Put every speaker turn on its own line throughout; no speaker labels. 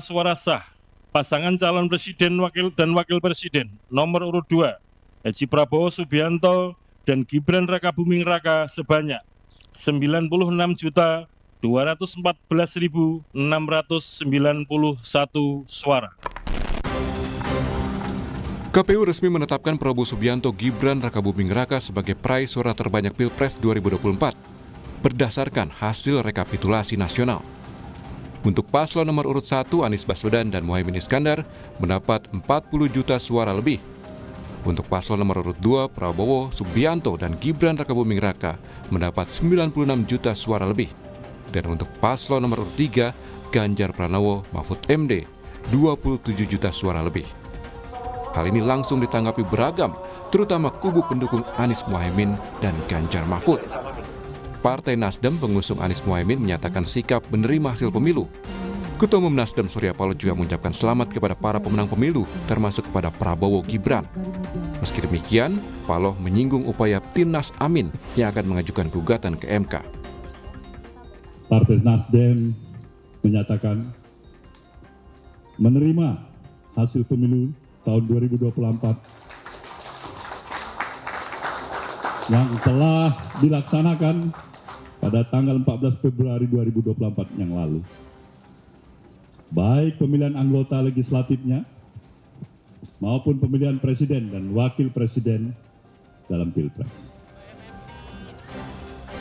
suara sah, pasangan calon presiden dan wakil presiden nomor urut 2, Haji Prabowo Subianto dan Gibran Rakabuming Raka sebanyak 96.214.691 suara.
KPU resmi menetapkan Prabowo Subianto Gibran Rakabuming Raka sebagai peraih suara terbanyak Pilpres 2024 berdasarkan hasil rekapitulasi nasional. Untuk paslon nomor urut 1 Anies Baswedan dan Muhaimin Iskandar mendapat 40 juta suara lebih. Untuk paslon nomor urut 2 Prabowo Subianto dan Gibran Rakabuming Raka mendapat 96 juta suara lebih. Dan untuk paslon nomor urut 3 Ganjar Pranowo Mahfud MD 27 juta suara lebih. Hal ini langsung ditanggapi beragam, terutama kubu pendukung Anies Muhaimin dan Ganjar Mahfud. Partai Nasdem pengusung Anies Muhaimin menyatakan sikap menerima hasil pemilu. Ketua Umum Nasdem Surya Paloh juga mengucapkan selamat kepada para pemenang pemilu, termasuk kepada Prabowo Gibran. Meski demikian, Paloh menyinggung upaya Timnas Amin yang akan mengajukan gugatan ke MK.
Partai Nasdem menyatakan menerima hasil pemilu tahun 2024 yang telah dilaksanakan pada tanggal 14 Februari 2024 yang lalu. Baik pemilihan anggota legislatifnya maupun pemilihan presiden dan wakil presiden dalam Pilpres.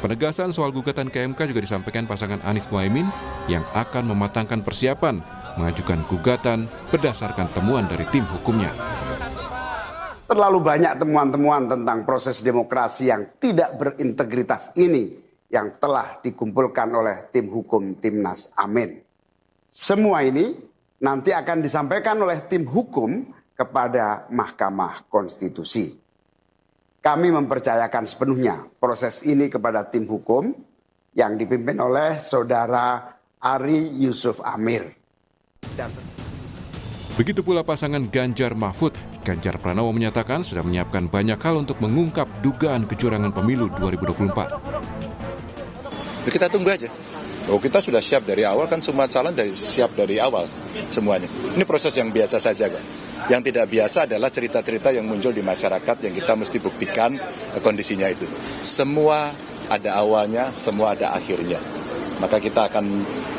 Penegasan soal gugatan ke MK juga disampaikan pasangan Anies Muhaimin yang akan mematangkan persiapan mengajukan gugatan berdasarkan temuan dari tim hukumnya.
Terlalu banyak temuan-temuan tentang proses demokrasi yang tidak berintegritas ini yang telah dikumpulkan oleh tim hukum Timnas Amin. Semua ini nanti akan disampaikan oleh tim hukum kepada Mahkamah Konstitusi. Kami mempercayakan sepenuhnya proses ini kepada tim hukum yang dipimpin oleh Saudara Ari Yusuf Amir.
Begitu pula pasangan Ganjar Mahfud. Ganjar Pranowo menyatakan sudah menyiapkan banyak hal untuk mengungkap dugaan kecurangan pemilu 2024.
Kita tunggu aja. Oh, kita sudah siap dari awal, kan semua calon siap dari awal semuanya. Ini proses yang biasa saja kok. Yang tidak biasa adalah cerita-cerita yang muncul di masyarakat yang kita mesti buktikan kondisinya itu. Semua ada awalnya, semua ada akhirnya. Maka kita akan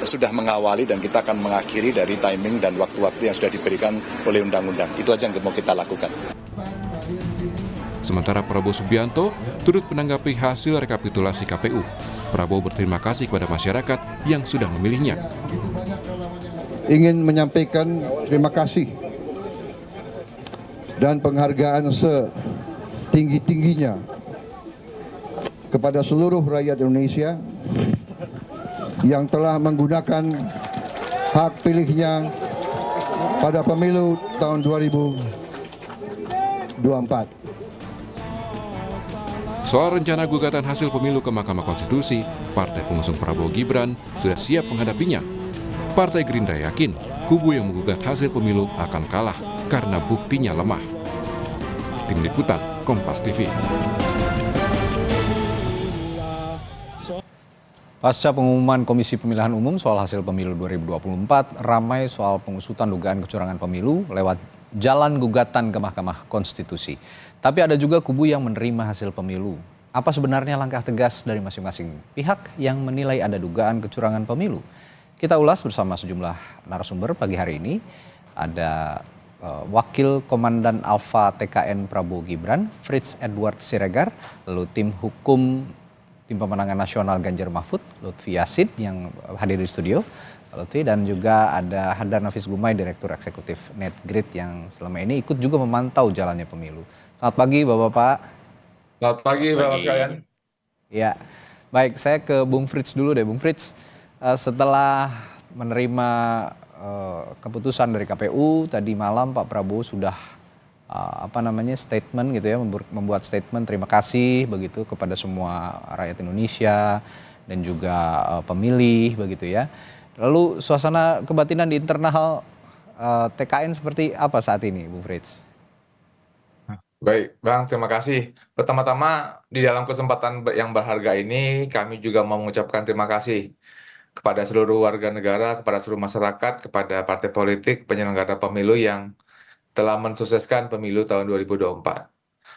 sudah mengawali dan kita akan mengakhiri dari timing dan waktu-waktu yang sudah diberikan oleh undang-undang. Itu aja yang mau kita lakukan.
Sementara Prabowo Subianto turut menanggapi hasil rekapitulasi KPU. Prabowo berterima kasih kepada masyarakat yang sudah memilihnya.
Ingin menyampaikan terima kasih dan penghargaan setinggi-tingginya kepada seluruh rakyat Indonesia yang telah menggunakan hak pilihnya pada pemilu tahun 2024.
Soal rencana gugatan hasil pemilu ke Mahkamah Konstitusi, Partai Pengusung Prabowo Gibran sudah siap menghadapinya. Partai Gerindra yakin kubu yang menggugat hasil pemilu akan kalah karena buktinya lemah. Tim Liputan, Kompas TV.
Pasca pengumuman Komisi Pemilihan Umum soal hasil pemilu 2024, ramai soal pengusutan dugaan kecurangan pemilu lewat jalan gugatan ke Mahkamah Konstitusi. Tapi ada juga kubu yang menerima hasil pemilu. Apa sebenarnya langkah tegas dari masing-masing pihak yang menilai ada dugaan kecurangan pemilu? Kita ulas bersama sejumlah narasumber pagi hari ini. Ada Wakil Komandan Alfa TKN Prabowo Gibran, Fritz Edward Siregar, lalu tim hukum Tim Pemenangan Nasional Ganjar Mahfud, Lutfi Yassin yang hadir di studio, Lutfi, dan juga ada Hadar Nafis Gumai, Direktur Eksekutif NetGrid yang selama ini ikut juga memantau jalannya pemilu. Selamat pagi Bapak-Bapak.
Selamat pagi Bapak sekalian.
Ya, baik, saya ke Bung Fritz dulu deh. Bung Fritz, setelah menerima keputusan dari KPU tadi malam, Pak Prabowo sudah statement gitu ya, membuat statement terima kasih begitu kepada semua rakyat Indonesia dan juga pemilih begitu ya. Lalu suasana kebatinan di internal TKN seperti apa saat ini, Bung Fritz?
Baik, Bang, terima kasih. Pertama-tama di dalam kesempatan yang berharga ini kami juga mau mengucapkan terima kasih kepada seluruh warga negara, kepada seluruh masyarakat, kepada partai politik, penyelenggara pemilu yang telah mensukseskan pemilu tahun 2024.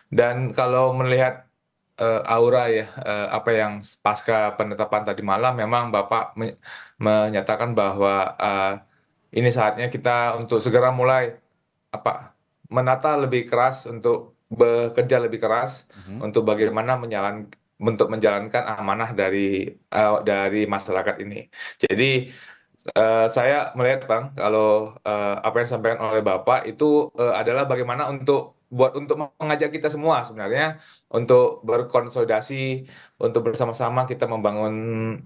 Dan kalau melihat aura ya, apa yang pasca penetapan tadi malam, memang Bapak menyatakan bahwa ini saatnya kita untuk segera mulai menata lebih keras, untuk bekerja lebih keras untuk bagaimana menjalankan amanah dari masyarakat ini. Jadi saya melihat Bang, kalau apa yang disampaikan oleh Bapak itu adalah bagaimana untuk mengajak kita semua sebenarnya untuk berkonsolidasi, untuk bersama-sama kita membangun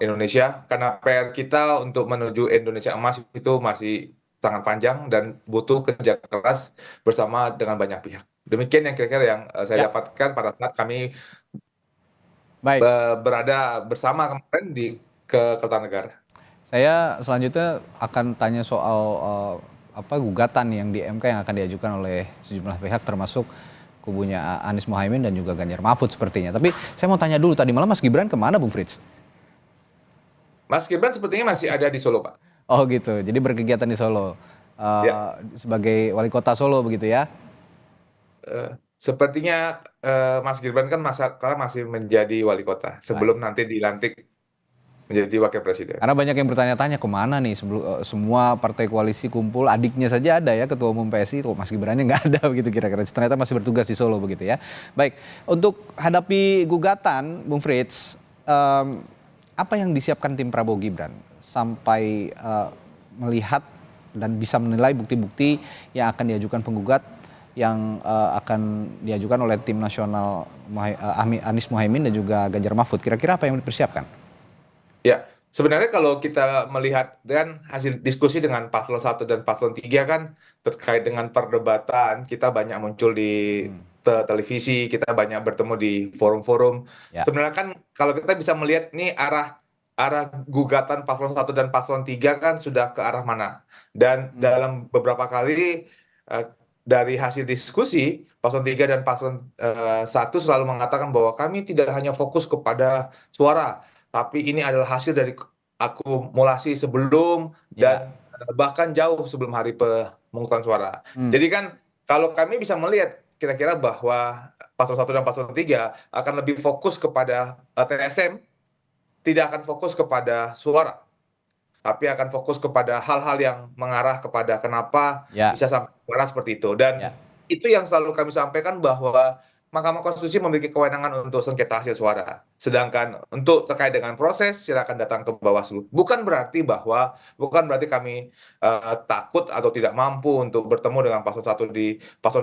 Indonesia, karena PR kita untuk menuju Indonesia emas itu masih sangat panjang dan butuh kerja keras bersama dengan banyak pihak. Demikian yang kira-kira yang saya dapatkan pada saat kami
Baik,
berada bersama kemarin di Kertanegara.
saya selanjutnya akan tanya soal gugatan yang di MK yang akan diajukan oleh sejumlah pihak termasuk kubunya Anies Mohaimin dan juga Ganjar Mahfud sepertinya. Tapi saya mau tanya dulu, tadi malam Mas Gibran kemana Bung Frits?
Mas Gibran sepertinya masih ada di Solo, Pak.
Oh gitu, jadi berkegiatan di Solo sebagai wali kota Solo begitu ya?
Sepertinya Mas Gibran kan sekarang masih menjadi wali kota sebelum nanti dilantik menjadi wakil presiden.
Karena banyak yang bertanya-tanya kemana nih semua partai koalisi kumpul, adiknya saja ada ya ketua umum PSI, Mas Gibrannya nggak ada begitu kira-kira. Ternyata masih bertugas di Solo begitu ya. Baik, untuk hadapi gugatan, Bung Frits, apa yang disiapkan tim Prabowo Gibran sampai melihat dan bisa menilai bukti-bukti yang akan diajukan penggugat yang akan diajukan oleh tim nasional Anies Mohaimin dan juga Ganjar Mahfud. Kira-kira apa yang dipersiapkan?
Ya, sebenarnya kalau kita melihat dan hasil diskusi dengan paslon 1 dan paslon 3 kan terkait dengan perdebatan, kita banyak muncul di televisi, kita banyak bertemu di forum-forum. Sebenarnya kan kalau kita bisa melihat nih arah gugatan paslon 1 dan paslon 3 kan sudah ke arah mana. Dan dalam beberapa kali dari hasil diskusi, paslon 3 dan paslon 1 selalu mengatakan bahwa kami tidak hanya fokus kepada suara, tapi ini adalah hasil dari akumulasi sebelum dan bahkan jauh sebelum hari pemungutan suara. Jadi kan kalau kami bisa melihat kira-kira bahwa paslon 1 dan paslon 3 akan lebih fokus kepada TSM, tidak akan fokus kepada suara, tapi akan fokus kepada hal-hal yang mengarah kepada kenapa bisa sampai suara seperti itu. Dan itu yang selalu kami sampaikan bahwa Mahkamah Konstitusi memiliki kewenangan untuk sengketa hasil suara. Sedangkan untuk terkait dengan proses, silakan datang ke Bawaslu. Bukan berarti kami takut atau tidak mampu untuk bertemu dengan paslon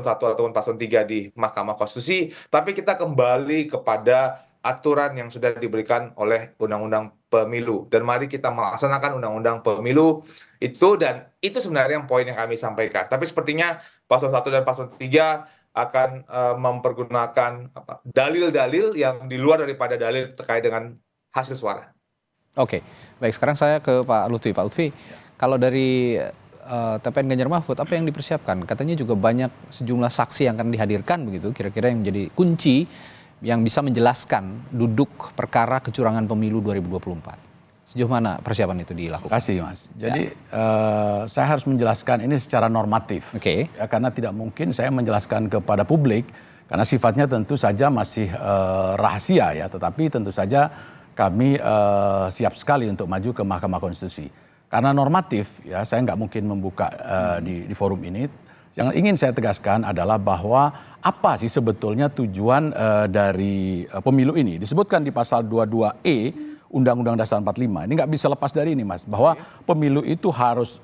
1 ataupun paslon 3 di Mahkamah Konstitusi, tapi kita kembali kepada aturan yang sudah diberikan oleh Undang-Undang Pemilu. Dan mari kita melaksanakan Undang-Undang Pemilu itu, dan itu sebenarnya yang poin yang kami sampaikan. Tapi sepertinya paslon 1 dan paslon 3 akan mempergunakan dalil-dalil yang di luar daripada dalil terkait dengan hasil suara.
Oke, baik, sekarang saya ke Pak Lutfi. Pak Lutfi, kalau dari TPN Ganjar Mahfud, apa yang dipersiapkan? Katanya juga banyak sejumlah saksi yang akan dihadirkan begitu, kira-kira yang menjadi kunci yang bisa menjelaskan duduk perkara kecurangan pemilu 2024. Sejauh mana persiapan itu dilakukan?
Terima kasih, Mas. Jadi saya harus menjelaskan ini secara normatif. Ya, karena tidak mungkin saya menjelaskan kepada publik karena sifatnya tentu saja masih rahasia ya. Tetapi tentu saja kami siap sekali untuk maju ke Mahkamah Konstitusi. Karena normatif ya, saya nggak mungkin membuka di forum ini. Yang ingin saya tegaskan adalah bahwa apa sih sebetulnya tujuan dari pemilu ini? Disebutkan di pasal 22E Undang-Undang Dasar 45. Ini nggak bisa lepas dari ini, Mas, bahwa pemilu itu harus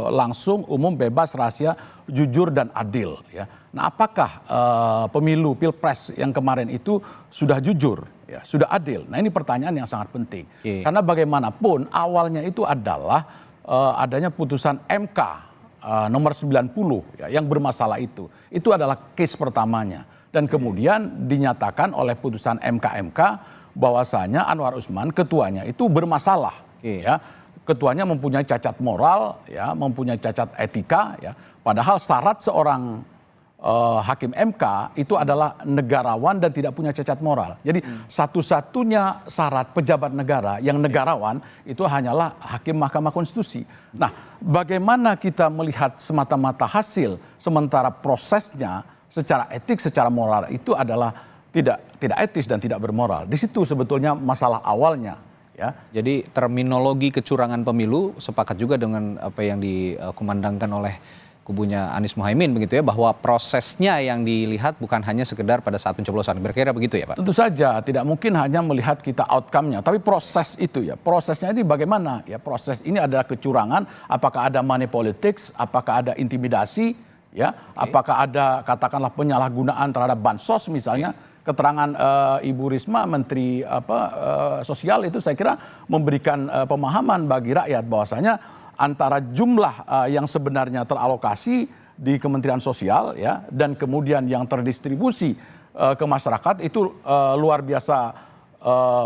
langsung, umum, bebas, rahasia, jujur dan adil. Ya. Nah, apakah pemilu Pilpres yang kemarin itu sudah jujur, ya, sudah adil? Nah, ini pertanyaan yang sangat penting. Karena bagaimanapun awalnya itu adalah adanya putusan MK nomor 90 ya, yang bermasalah itu. Itu adalah case pertamanya. Dan kemudian dinyatakan oleh putusan MK bahwasanya Anwar Usman ketuanya itu bermasalah, ya, ketuanya mempunyai cacat moral, ya, mempunyai cacat etika, ya, padahal syarat seorang hakim MK itu adalah negarawan dan tidak punya cacat moral. Jadi satu-satunya syarat pejabat negara yang negarawan itu hanyalah hakim Mahkamah Konstitusi. Nah, bagaimana kita melihat semata-mata hasil sementara prosesnya secara etik, secara moral itu adalah tidak etis dan tidak bermoral. Di situ sebetulnya masalah awalnya. Ya.
Jadi terminologi kecurangan pemilu sepakat juga dengan apa yang dikumandangkan oleh kubunya Anies Muhaimin begitu ya, bahwa prosesnya yang dilihat bukan hanya sekedar pada saat pencoblosan. Berkira begitu ya Pak?
Tentu saja tidak mungkin hanya melihat kita outcome-nya, tapi proses itu ya. Prosesnya ini bagaimana? Ya, proses ini adalah kecurangan, apakah ada money politics, apakah ada intimidasi, ya, apakah ada katakanlah penyalahgunaan terhadap bansos misalnya. Keterangan Ibu Risma, Menteri Sosial itu saya kira memberikan pemahaman bagi rakyat bahwasanya antara jumlah yang sebenarnya teralokasi di Kementerian Sosial ya dan kemudian yang terdistribusi ke masyarakat itu luar biasa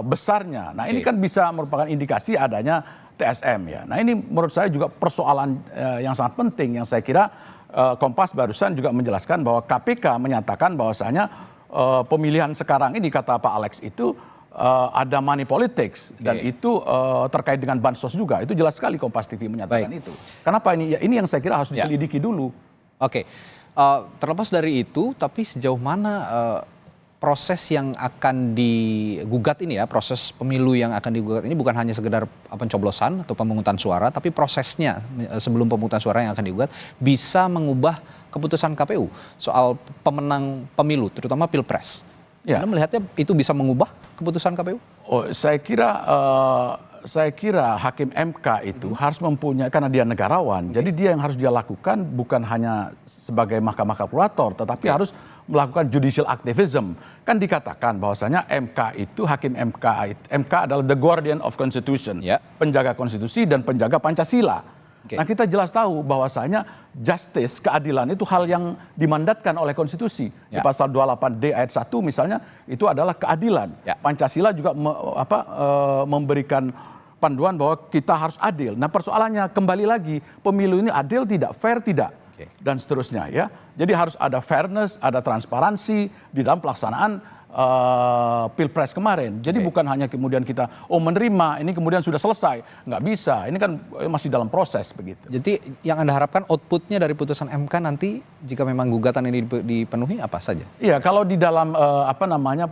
besarnya. Nah, ini kan bisa merupakan indikasi adanya TSM ya. Nah, ini menurut saya juga persoalan yang sangat penting yang saya kira Kompas barusan juga menjelaskan bahwa KPK menyatakan bahwasanya pemilihan sekarang ini kata Pak Alex itu ada money politics dan itu terkait dengan bansos juga. Itu jelas sekali Kompas TV menyatakan itu. Kenapa ini? Ya, ini yang saya kira harus diselidiki dulu.
Oke, terlepas dari itu, tapi sejauh mana proses yang akan digugat ini ya, proses pemilu yang akan digugat ini bukan hanya sekedar pencoblosan atau pemungutan suara, tapi prosesnya sebelum pemungutan suara yang akan digugat bisa mengubah keputusan KPU soal pemenang pemilu, terutama Pilpres. Ya. Anda melihatnya itu bisa mengubah keputusan KPU?
Oh, saya kira hakim MK itu harus mempunyai, karena dia negarawan, jadi dia yang harus dia lakukan bukan hanya sebagai mahkamah kalkulator, tetapi harus melakukan judicial activism. Kan dikatakan bahwasanya MK itu, hakim MK adalah the guardian of constitution, penjaga konstitusi dan penjaga Pancasila. Nah, kita jelas tahu bahwasanya justice, keadilan itu hal yang dimandatkan oleh konstitusi. Di pasal 28D ayat 1 misalnya itu adalah keadilan. Pancasila juga memberikan panduan bahwa kita harus adil. Nah, persoalannya kembali lagi, pemilu ini adil tidak, fair tidak, dan seterusnya ya. Jadi harus ada fairness, ada transparansi di dalam pelaksanaan Pilpres kemarin. Jadi bukan hanya kemudian kita menerima ini kemudian sudah selesai, nggak bisa. Ini kan masih dalam proses begitu.
Jadi yang Anda harapkan outputnya dari putusan MK nanti jika memang gugatan ini dipenuhi apa saja?
Iya, kalau di dalam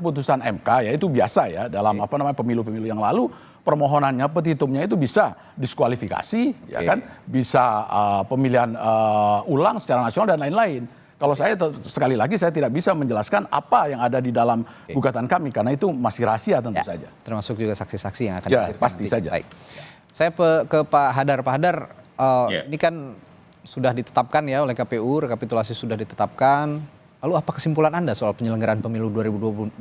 putusan MK ya itu biasa ya dalam pemilu-pemilu yang lalu permohonannya, petitumnya itu bisa diskualifikasi, ya kan, bisa pemilihan ulang secara nasional dan lain-lain. Kalau saya sekali lagi saya tidak bisa menjelaskan apa yang ada di dalam gugatan kami karena itu masih rahasia tentu saja.
Termasuk juga saksi-saksi yang akan
dihadirkan pasti nanti. Saja.
Baik. Saya ke Pak Hadar. Pak Hadar, ini kan sudah ditetapkan ya oleh KPU, rekapitulasi sudah ditetapkan. Lalu apa kesimpulan Anda soal penyelenggaraan pemilu 2024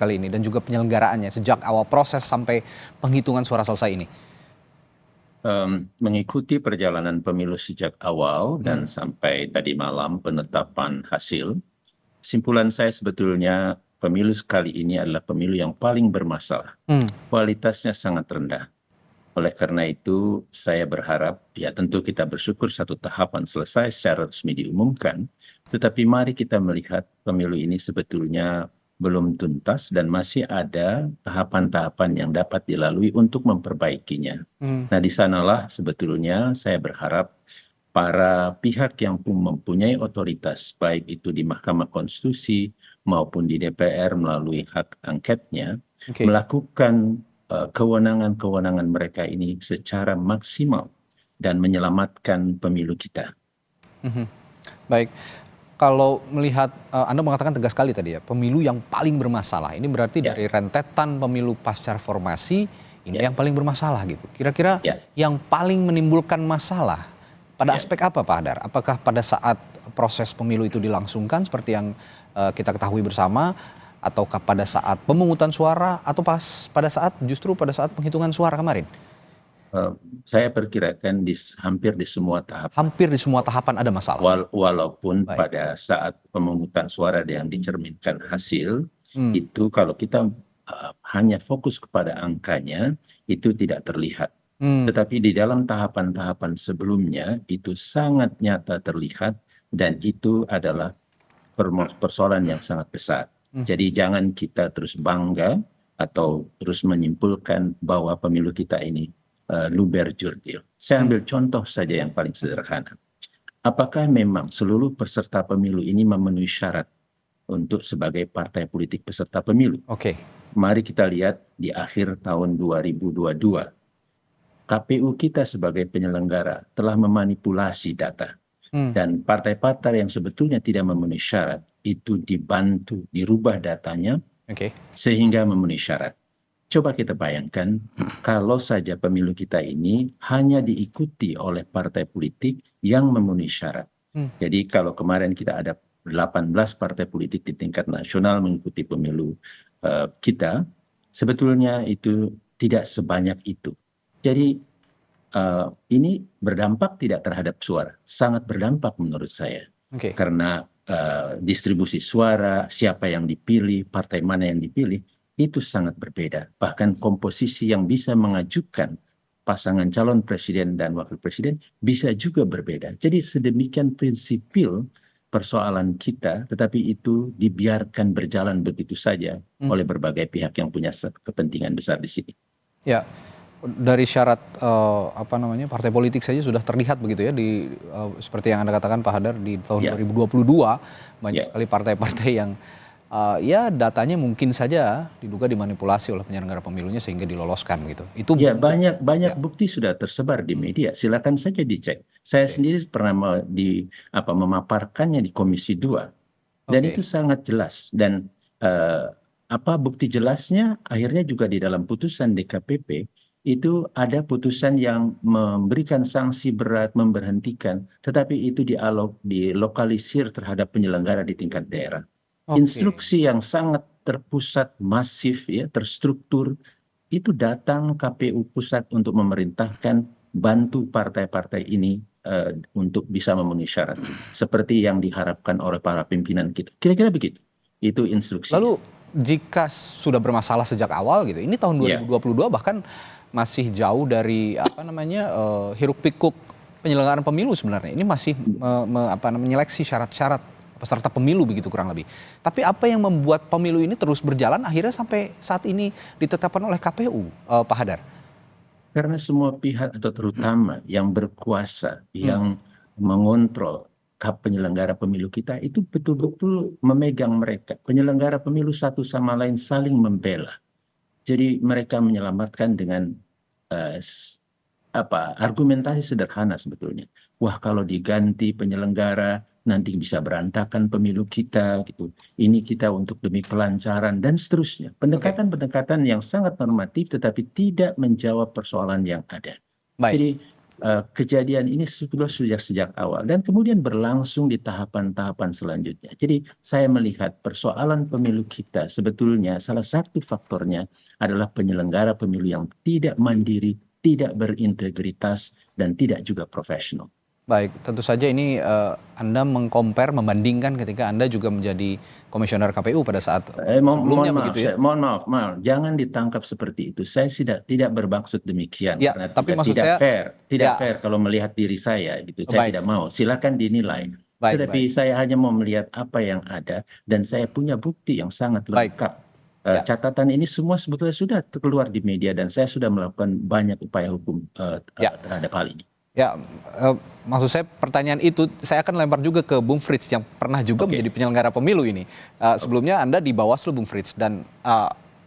kali ini dan juga penyelenggaraannya sejak awal proses sampai penghitungan suara selesai ini?
Mengikuti perjalanan pemilu sejak awal dan sampai tadi malam penetapan hasil, simpulan saya sebetulnya pemilu kali ini adalah pemilu yang paling bermasalah. Kualitasnya sangat rendah. Oleh karena itu saya berharap, ya tentu kita bersyukur satu tahapan selesai secara resmi diumumkan, tetapi mari kita melihat pemilu ini sebetulnya belum tuntas dan masih ada tahapan-tahapan yang dapat dilalui untuk memperbaikinya. Nah, di sanalah sebetulnya saya berharap para pihak yang mempunyai otoritas, baik itu di Mahkamah Konstitusi maupun di DPR melalui hak angketnya, melakukan kewenangan-kewenangan mereka ini secara maksimal dan menyelamatkan pemilu kita.
Baik. Kalau melihat, Anda mengatakan tegas sekali tadi ya, pemilu yang paling bermasalah. Ini berarti dari rentetan pemilu pasca reformasi, ini yang paling bermasalah gitu. Kira-kira yang paling menimbulkan masalah pada aspek apa Pak Hadar? Apakah pada saat proses pemilu itu dilangsungkan seperti yang kita ketahui bersama, ataukah pada saat pemungutan suara, atau pada saat penghitungan suara kemarin?
Saya perkirakan hampir di semua tahapan.
Hampir di semua tahapan ada masalah.
Walaupun pada saat pemungutan suara yang dicerminkan hasil, itu kalau kita hanya fokus kepada angkanya, itu tidak terlihat. Tetapi di dalam tahapan-tahapan sebelumnya, itu sangat nyata terlihat, dan itu adalah persoalan yang sangat besar. Jadi jangan kita terus bangga atau terus menyimpulkan bahwa pemilu kita ini luber jurdil. Saya ambil contoh saja yang paling sederhana. Apakah memang seluruh peserta pemilu ini memenuhi syarat untuk sebagai partai politik peserta pemilu? Mari kita lihat di akhir tahun 2022. KPU kita sebagai penyelenggara telah memanipulasi data. Dan partai-partai yang sebetulnya tidak memenuhi syarat itu dibantu dirubah datanya sehingga memenuhi syarat. Coba kita bayangkan kalau saja pemilu kita ini hanya diikuti oleh partai politik yang memenuhi syarat. Jadi kalau kemarin kita ada 18 partai politik di tingkat nasional mengikuti pemilu kita, sebetulnya itu tidak sebanyak itu. Jadi ini berdampak tidak terhadap suara, sangat berdampak menurut saya. Karena distribusi suara, siapa yang dipilih, partai mana yang dipilih, itu sangat berbeda. Bahkan komposisi yang bisa mengajukan pasangan calon presiden dan wakil presiden bisa juga berbeda. Jadi sedemikian prinsipil persoalan kita, tetapi itu dibiarkan berjalan begitu saja oleh berbagai pihak yang punya kepentingan besar di sini.
Ya, dari syarat partai politik saja sudah terlihat begitu ya di seperti yang Anda katakan Pak Hadar di tahun 2022 banyak sekali partai-partai yang ya datanya mungkin saja diduga dimanipulasi oleh penyelenggara pemilunya sehingga diloloskan gitu. Itu
ya banyak bukti sudah tersebar di media. Silakan saja dicek. Saya sendiri pernah memaparkannya di Komisi 2 dan itu sangat jelas. Dan bukti jelasnya akhirnya juga di dalam putusan DKPP itu ada putusan yang memberikan sanksi berat, memberhentikan, tetapi itu dilokalisir terhadap penyelenggara di tingkat daerah. Instruksi yang sangat terpusat, masif, ya, terstruktur, itu datang KPU pusat untuk memerintahkan bantu partai-partai ini untuk bisa memenuhi syarat. Seperti yang diharapkan oleh para pimpinan kita. Kira-kira begitu. Itu instruksi.
Lalu jika sudah bermasalah sejak awal gitu, ini tahun 2022 bahkan masih jauh dari hiruk pikuk penyelenggaraan pemilu sebenarnya. Ini masih menyeleksi syarat-syarat peserta pemilu begitu kurang lebih. Tapi apa yang membuat pemilu ini terus berjalan akhirnya sampai saat ini ditetapkan oleh KPU, Pak Hadar?
Karena semua pihak atau terutama yang berkuasa, yang mengontrol penyelenggara pemilu kita itu betul-betul memegang mereka. Penyelenggara pemilu satu sama lain saling membela. Jadi mereka menyelamatkan dengan argumentasi sederhana sebetulnya. Wah, kalau diganti penyelenggara nanti bisa berantakan pemilu kita gitu. Ini kita untuk demi kelancaran dan seterusnya. Pendekatan-pendekatan yang sangat normatif tetapi tidak menjawab persoalan yang ada. Jadi kejadian ini sudah sejak awal dan kemudian berlangsung di tahapan-tahapan selanjutnya. Jadi saya melihat persoalan pemilu kita sebetulnya salah satu faktornya adalah penyelenggara pemilu yang tidak mandiri, tidak berintegritas dan tidak juga profesional.
Baik, tentu saja ini Anda membandingkan ketika Anda juga menjadi komisioner KPU pada saat sebelumnya begitu ya?
Mohon maaf, jangan ditangkap seperti itu. Saya tidak bermaksud demikian.
Ya,
karena
tapi maksud saya
tidak fair kalau melihat diri saya gitu. Saya tidak mau. Silakan dinilai. Tetapi saya hanya mau melihat apa yang ada dan saya punya bukti yang sangat lengkap. Catatan ini semua sebetulnya sudah keluar di media dan saya sudah melakukan banyak upaya hukum terhadap hal ini.
Ya, maksud saya pertanyaan itu saya akan lempar juga ke Bung Frits yang pernah juga menjadi penyelenggara pemilu ini. Sebelumnya Anda di Bawaslu Bung Frits dan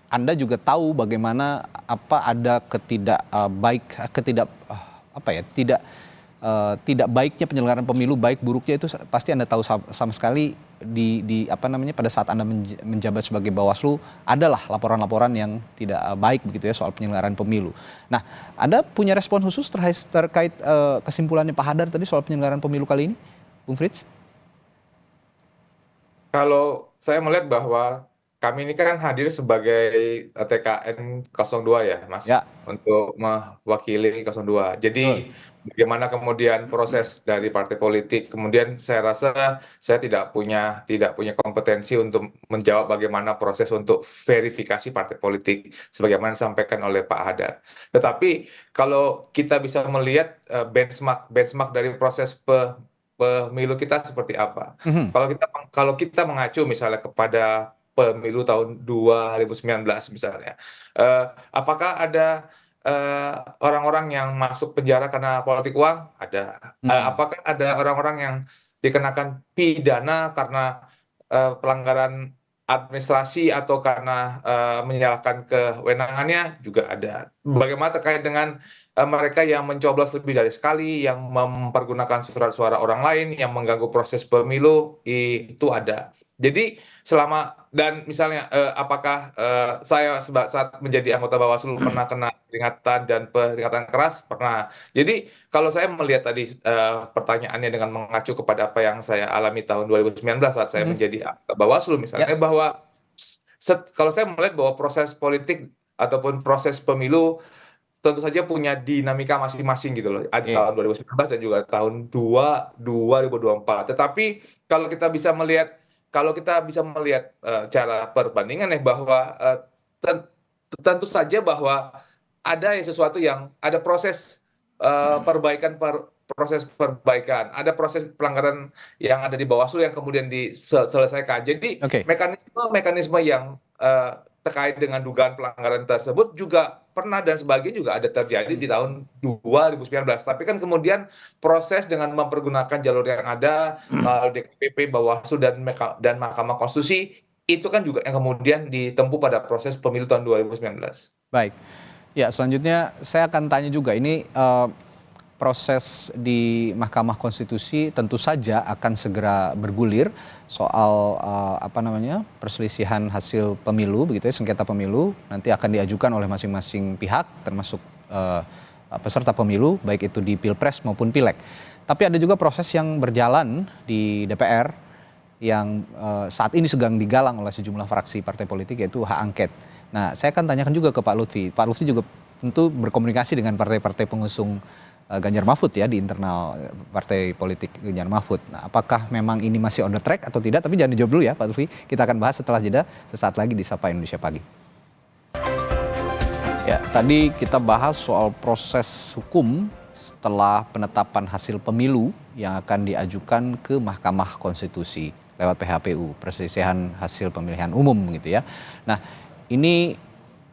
Anda juga tahu bagaimana ada tidak baiknya penyelenggaraan pemilu, baik buruknya itu pasti Anda tahu sama sekali pada saat Anda menjabat sebagai Bawaslu adalah laporan-laporan yang tidak baik begitu ya soal penyelenggaraan pemilu. Nah, Anda punya respon khusus terkait kesimpulannya Pak Hadar tadi soal penyelenggaraan pemilu kali ini, Bung Frits?
Kalau saya melihat bahwa kami ini kan hadir sebagai TKN 02 ya, Mas, untuk mewakili 02. Jadi bagaimana kemudian proses dari partai politik, kemudian saya rasa saya tidak punya kompetensi untuk menjawab bagaimana proses untuk verifikasi partai politik sebagaimana disampaikan oleh Pak Hadar. Tetapi kalau kita bisa melihat benchmark dari proses pemilu kita seperti apa. Kalau kita mengacu misalnya kepada pemilu tahun 2019 misalnya, apakah ada orang-orang yang masuk penjara karena politik uang? Ada. Apakah ada orang-orang yang dikenakan pidana karena pelanggaran administrasi atau karena menyalahkan kewenangannya? Juga ada. Bagaimana terkait dengan mereka yang mencoblos lebih dari sekali, yang mempergunakan surat suara orang lain, yang mengganggu proses pemilu, itu ada. Jadi dan misalnya apakah saya saat menjadi anggota Bawaslu pernah kena peringatan dan peringatan keras? Pernah. Jadi kalau saya melihat tadi pertanyaannya dengan mengacu kepada apa yang saya alami tahun 2019 saat saya menjadi anggota Bawaslu misalnya, bahwa kalau saya melihat bahwa proses politik ataupun proses pemilu tentu saja punya dinamika masing-masing gitu loh. Ada tahun 2019 dan juga tahun 2024. Tetapi kalau kita bisa melihat cara perbandingan bahwa tentu saja bahwa ada sesuatu yang ada proses proses perbaikan, ada proses pelanggaran yang ada di Bawaslu yang kemudian diselesaikan. Jadi mekanisme yang terkait dengan dugaan pelanggaran tersebut juga pernah dan sebagian juga ada terjadi di tahun 2019. Tapi kan kemudian proses dengan mempergunakan jalur yang ada, DKPP, Bawaslu, dan Mahkamah Konstitusi, itu kan juga yang kemudian ditempuh pada proses pemilu tahun 2019.
Baik. Ya, selanjutnya saya akan tanya juga, ini proses di Mahkamah Konstitusi tentu saja akan segera bergulir soal perselisihan hasil pemilu, begitu ya, sengketa pemilu nanti akan diajukan oleh masing-masing pihak termasuk peserta pemilu baik itu di Pilpres maupun Pileg. Tapi ada juga proses yang berjalan di DPR yang saat ini sedang digalang oleh sejumlah fraksi partai politik, yaitu hak angket. Nah, saya akan tanyakan juga ke Pak Lutfi. Pak Lutfi juga tentu berkomunikasi dengan partai-partai pengusung Ganjar Mahfud ya di internal partai politik Ganjar Mahfud. Nah, apakah memang ini masih on the track atau tidak? Tapi jangan dijawab dulu ya Pak Lutfi. Kita akan bahas setelah jeda sesaat lagi di Sapa Indonesia Pagi. Ya, tadi kita bahas soal proses hukum setelah penetapan hasil pemilu yang akan diajukan ke Mahkamah Konstitusi lewat PHPU, perselisihan hasil pemilihan umum gitu ya. Nah, ini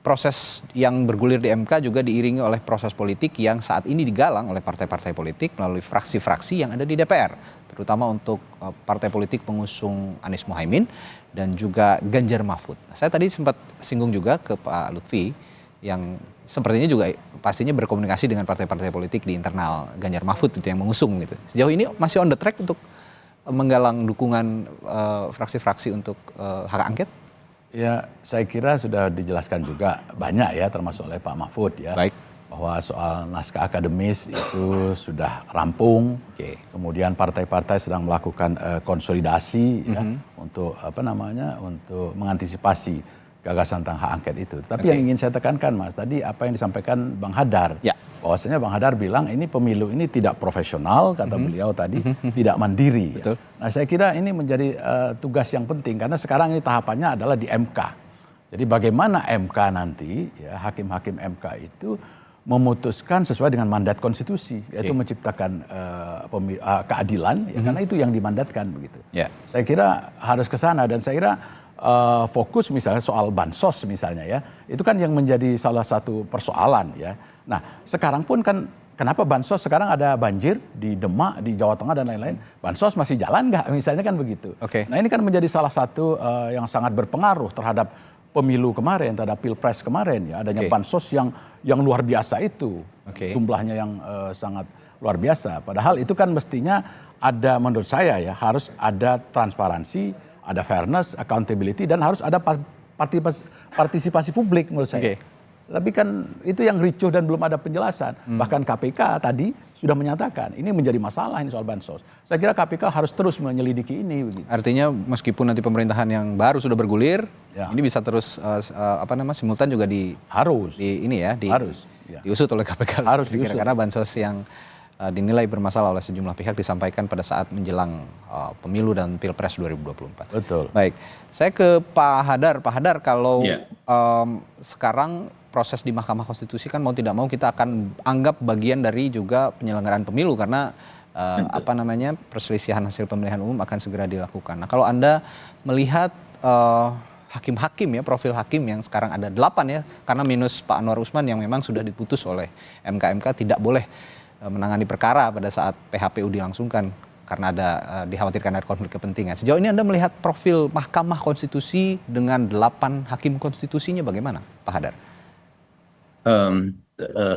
proses yang bergulir di MK juga diiringi oleh proses politik yang saat ini digalang oleh partai-partai politik melalui fraksi-fraksi yang ada di DPR, terutama untuk partai politik pengusung Anies Mohaimin dan juga Ganjar Mahfud. Nah, saya tadi sempat singgung juga ke Pak Lutfi yang sepertinya juga pastinya berkomunikasi dengan partai-partai politik di internal Ganjar Mahfud itu yang mengusung gitu. Sejauh ini masih on the track untuk menggalang dukungan fraksi-fraksi untuk hak angket?
Ya, saya kira sudah dijelaskan juga banyak ya, termasuk oleh Pak Mahfud ya.
Baik.
Bahwa soal naskah akademis itu sudah rampung. Kemudian partai-partai sedang melakukan konsolidasi ya, untuk untuk mengantisipasi gagasan tentang hak angket itu. Tapi yang ingin saya tekankan Mas, tadi apa yang disampaikan Bang Hadar. Ya. Bahwasanya Bang Hadar bilang ini pemilu ini tidak profesional, kata beliau tadi, tidak mandiri.
Betul.
Ya. Nah, saya kira ini menjadi tugas yang penting karena sekarang ini tahapannya adalah di MK. Jadi bagaimana MK nanti, ya, hakim-hakim MK itu memutuskan sesuai dengan mandat konstitusi, yaitu menciptakan keadilan, ya, karena itu yang dimandatkan begitu. Yeah. Saya kira harus ke sana dan saya kira fokus misalnya soal bansos misalnya ya, itu kan yang menjadi salah satu persoalan ya. Nah, sekarang pun kan kenapa bansos sekarang ada banjir di Demak, di Jawa Tengah dan lain-lain, bansos masih jalan nggak misalnya kan begitu. Nah, ini kan menjadi salah satu yang sangat berpengaruh terhadap pemilu kemarin, terhadap Pilpres kemarin ya, adanya bansos yang luar biasa itu, jumlahnya yang sangat luar biasa. Padahal itu kan mestinya ada, menurut saya ya, harus ada transparansi, ada fairness, accountability, dan harus ada partisipasi publik menurut saya. Tapi kan itu yang ricuh dan belum ada penjelasan. Bahkan KPK tadi sudah menyatakan ini menjadi masalah ini soal bansos. Saya kira KPK harus terus menyelidiki ini. Begitu.
Artinya meskipun nanti pemerintahan yang baru sudah bergulir, ya, ini bisa terus simultan juga diusut oleh KPK. Harus diusut. Karena bansos yang dinilai bermasalah oleh sejumlah pihak disampaikan pada saat menjelang pemilu dan Pilpres 2024.
Betul.
Baik, saya ke Pak Hadar. Pak Hadar, kalau sekarang proses di Mahkamah Konstitusi kan mau tidak mau kita akan anggap bagian dari juga penyelenggaraan pemilu karena perselisihan hasil pemilihan umum akan segera dilakukan. Nah, kalau Anda melihat hakim-hakim ya, profil hakim yang sekarang ada 8 ya, karena minus Pak Anwar Usman yang memang sudah diputus oleh MK tidak boleh menangani perkara pada saat PHPU dilangsungkan karena dikhawatirkan ada konflik kepentingan. Sejauh ini Anda melihat profil Mahkamah Konstitusi dengan 8 hakim konstitusinya bagaimana, Pak Hadar?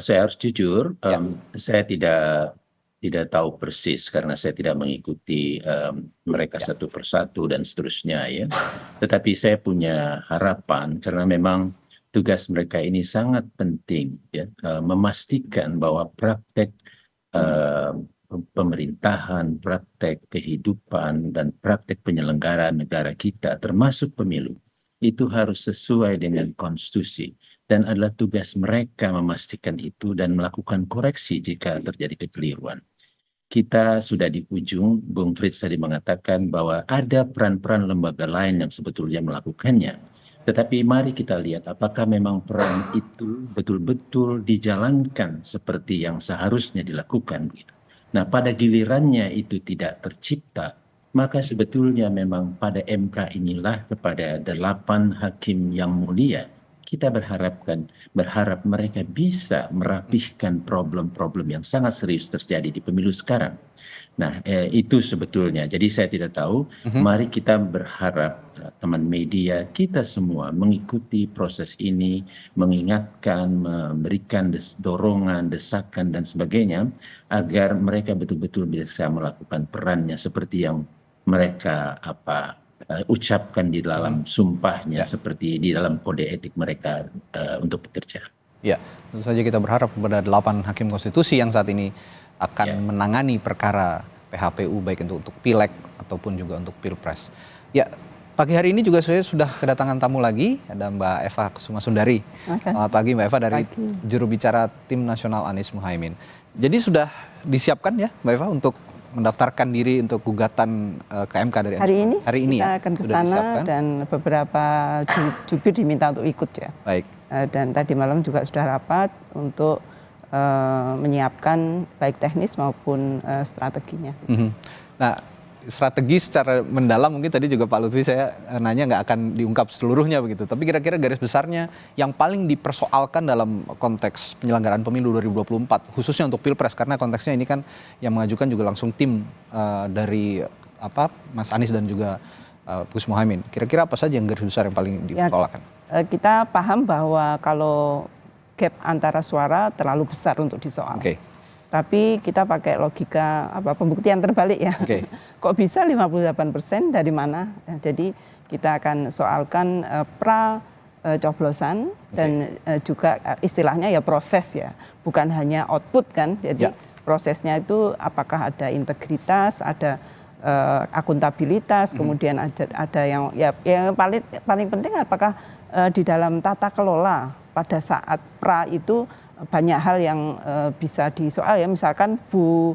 Saya harus jujur, saya tidak tahu persis karena saya tidak mengikuti mereka satu persatu dan seterusnya ya. Tetapi saya punya harapan karena memang tugas mereka ini sangat penting ya, memastikan bahwa praktek pemerintahan, praktek kehidupan dan praktek penyelenggaraan negara kita termasuk pemilu itu harus sesuai dengan konstitusi dan adalah tugas mereka memastikan itu dan melakukan koreksi jika terjadi kekeliruan. Kita sudah di ujung, Bung Frits tadi mengatakan bahwa ada peran-peran lembaga lain yang sebetulnya melakukannya. Tetapi mari kita lihat apakah memang peran itu betul-betul dijalankan seperti yang seharusnya dilakukan. Nah, pada gilirannya itu tidak tercipta, maka sebetulnya memang pada MK inilah kepada 8 hakim yang mulia kita berharap mereka bisa merapihkan problem-problem yang sangat serius terjadi di pemilu sekarang. Nah, itu sebetulnya. Jadi saya tidak tahu. Mari kita berharap teman media kita semua mengikuti proses ini, mengingatkan, memberikan dorongan, desakan dan sebagainya agar mereka betul-betul bisa melakukan perannya seperti yang mereka ucapkan di dalam sumpahnya, seperti di dalam kode etik mereka untuk bekerja.
Ya, tentu saja kita berharap kepada 8 hakim konstitusi yang saat ini akan menangani perkara PHPU baik itu untuk pileg ataupun juga untuk pilpres. Ya, pagi hari ini juga saya sudah kedatangan tamu lagi, ada Mbak Eva Kusumasundari. Selamat pagi Mbak Eva dari juru bicara Tim Nasional Anies Muhaimin. Jadi sudah disiapkan ya Mbak Eva untuk mendaftarkan diri untuk gugatan ke MK dari
hari ini kita akan ke sana dan beberapa jubir diminta untuk ikut ya.
Baik.
Dan tadi malam juga sudah rapat untuk menyiapkan baik teknis maupun strateginya.
Nah, strategi secara mendalam mungkin tadi juga Pak Lutfi saya nanya nggak akan diungkap seluruhnya begitu. Tapi kira-kira garis besarnya yang paling dipersoalkan dalam konteks penyelenggaraan pemilu 2024 khususnya untuk Pilpres karena konteksnya ini kan yang mengajukan juga langsung tim dari Mas Anies dan juga Gus Muhaimin. Kira-kira apa saja yang garis besar yang paling dipersoalkan?
Ya, kita paham bahwa kalau gap antara suara terlalu besar untuk disoal. Tapi kita pakai logika pembuktian terbalik ya. Kok bisa 58% dari mana? Jadi kita akan soalkan coblosan dan juga istilahnya ya proses ya, bukan hanya output kan. Jadi prosesnya itu apakah ada integritas, ada akuntabilitas, kemudian ada yang yang paling penting apakah di dalam tata kelola pada saat itu banyak hal yang bisa disoal ya, misalkan Bu